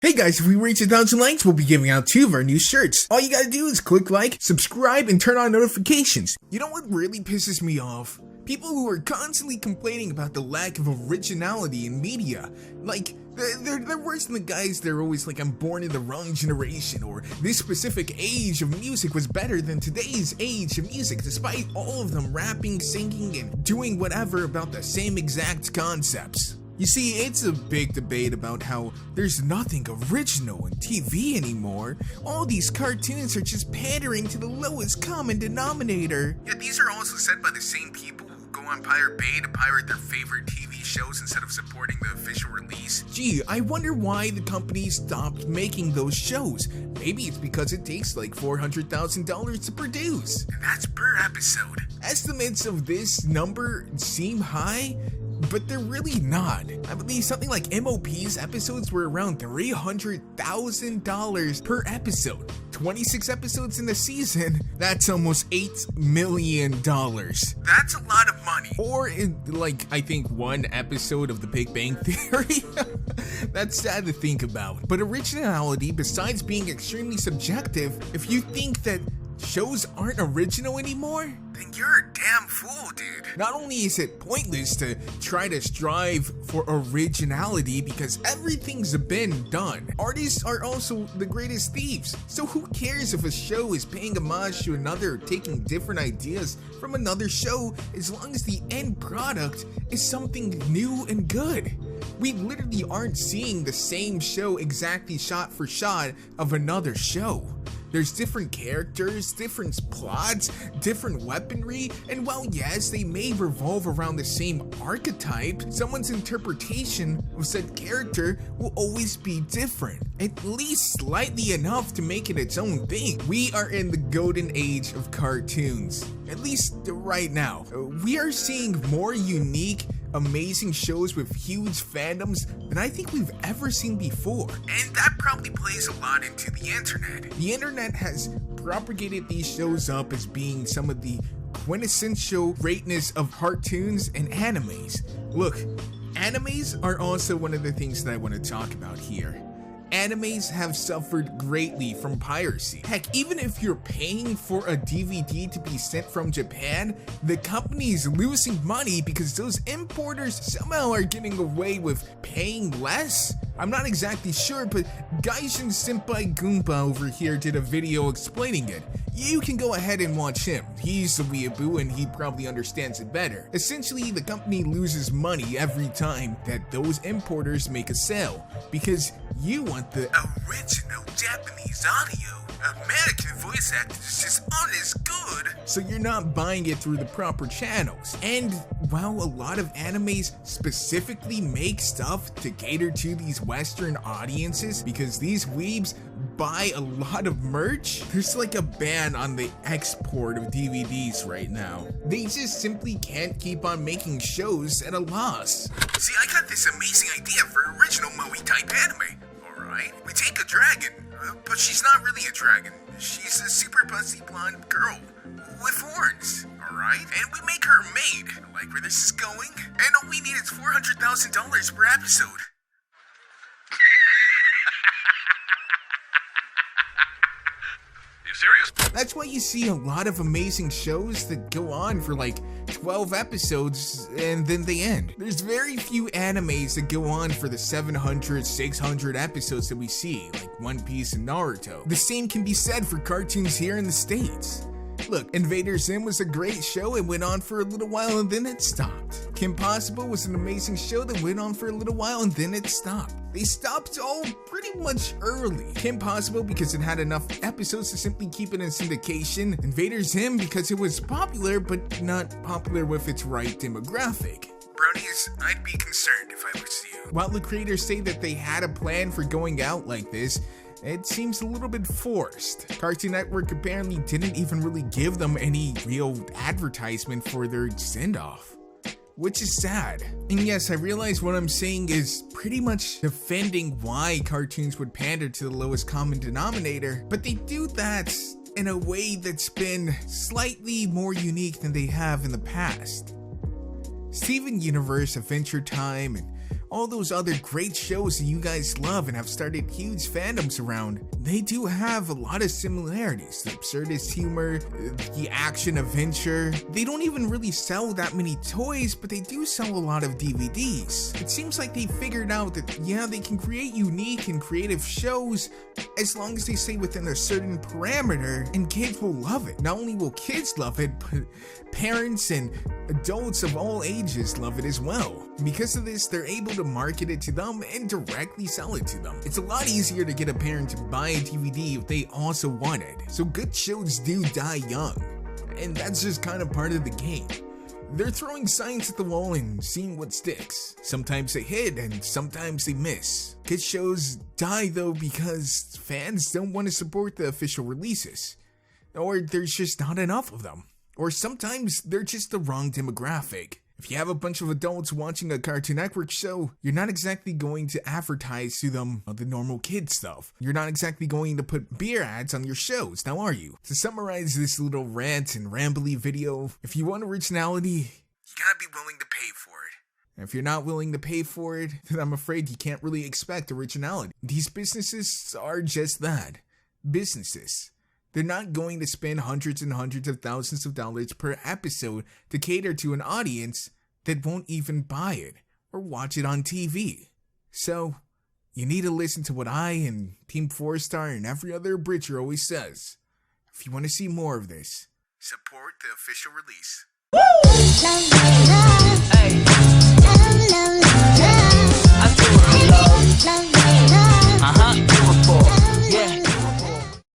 Hey guys, if we reach 1,000 likes, we'll be giving out 2 of our new shirts. All you gotta do is click like, subscribe, and turn on notifications. You know what really pisses me off? People who are constantly complaining about the lack of originality in media. Like, they're worse than the guys that are always like, I'm born in the wrong generation, or this specific age of music was better than today's age of music, despite all of them rapping, singing, and doing whatever about the same exact concepts. You see, it's a big debate about how there's nothing original in TV anymore. All these cartoons are just pandering to the lowest common denominator. Yeah, these are also said by the same people who go on Pirate Bay to pirate their favorite TV shows instead of supporting the official release. Gee, I wonder why the company stopped making those shows. Maybe it's because it takes like $400,000 to produce. And that's per episode. Estimates of this number seem high, but they're really not. I believe something like MOP's episodes were around $300,000 per episode. 26 episodes in the season, that's almost $8 million. That's a lot of money. Or I think one episode of The Big Bang Theory. That's sad to think about. But originality, besides being extremely subjective, if you think that shows aren't original anymore, then you're a damn fool, dude. Not only is it pointless to try to strive for originality because everything's been done, artists are also the greatest thieves. So who cares if a show is paying homage to another or taking different ideas from another show, as long as the end product is something new and good? We literally aren't seeing the same show exactly shot for shot of another show. There's different characters, different plots, different weaponry, and while yes, they may revolve around the same archetype, someone's interpretation of said character will always be different, at least slightly enough to make it its own thing. We are in the golden age of cartoons, at least right now. We are seeing more unique, amazing shows with huge fandoms than I think we've ever seen before. And that probably plays a lot into the internet. The internet has propagated these shows up as being some of the quintessential greatness of cartoons and animes. Look, animes are also one of the things that I want to talk about here. Animes have suffered greatly from piracy. Heck, even if you're paying for a DVD to be sent from Japan, the company's losing money because those importers somehow are getting away with paying less? I'm not exactly sure, but Gaijin Senpai Goomba over here did a video explaining it. You can go ahead and watch him. He's a weeaboo and he probably understands it better. Essentially, the company loses money every time that those importers make a sale because you want the original Japanese audio. American voice actors just aren't as good, so you're not buying it through the proper channels. And while a lot of animes specifically make stuff to cater to these Western audiences because these weebs buy a lot of merch, there's like a ban on the export of DVDs right now. They just simply can't keep on making shows at a loss. See, I got this amazing idea for original Moe type anime. Alright, we take a dragon, but she's not really a dragon. She's a super pussy blonde girl with horns, alright? And we make her a maid. Like where this is going? And all we need is $400,000 per episode. You serious? That's why you see a lot of amazing shows that go on for like 12 episodes and then they end. There's very few animes that go on for the 700, 600 episodes that we see, like One Piece and Naruto. The same can be said for cartoons here in the States. Look, Invader Zim was a great show. It went on for a little while and then it stopped. Kim Possible was an amazing show that went on for a little while and then it stopped. They stopped all pretty much early. Kim Possible because it had enough episodes to simply keep it in syndication. Invader Zim because it was popular but not popular with its right demographic. Bronies, I'd be concerned if I was you. While the creators say that they had a plan for going out like this, it seems a little bit forced. Cartoon Network apparently didn't even really give them any real advertisement for their send-off, which is sad. And yes, I realize what I'm saying is pretty much defending why cartoons would pander to the lowest common denominator, but they do that in a way that's been slightly more unique than they have in the past. Steven Universe, Adventure Time, and all those other great shows that you guys love and have started huge fandoms around, they do have a lot of similarities. The absurdist humor, the action adventure. They don't even really sell that many toys, but they do sell a lot of DVDs. It seems like they figured out that, yeah, they can create unique and creative shows as long as they stay within a certain parameter, and kids will love it. Not only will kids love it, but parents and adults of all ages love it as well. Because of this, they're able to market it to them and directly sell it to them. It's a lot easier to get a parent to buy a DVD if they also want it. So good shows do die young, and that's just kind of part of the game. They're throwing science at the wall and seeing what sticks. Sometimes they hit and sometimes they miss. Good shows die though because fans don't want to support the official releases, or there's just not enough of them. Or sometimes they're just the wrong demographic. If you have a bunch of adults watching a Cartoon Network show, you're not exactly going to advertise to them the normal kid stuff. You're not exactly going to put beer ads on your shows, now are you? To summarize this little rant and rambly video, if you want originality, you gotta be willing to pay for it. And if you're not willing to pay for it, then I'm afraid you can't really expect originality. These businesses are just that, businesses. They're not going to spend hundreds and hundreds of thousands of dollars per episode to cater to an audience that won't even buy it or watch it on TV. So, you need to listen to what I and Team 4-Star and every other Bridger always says. If you want to see more of this, support the official release. Woo!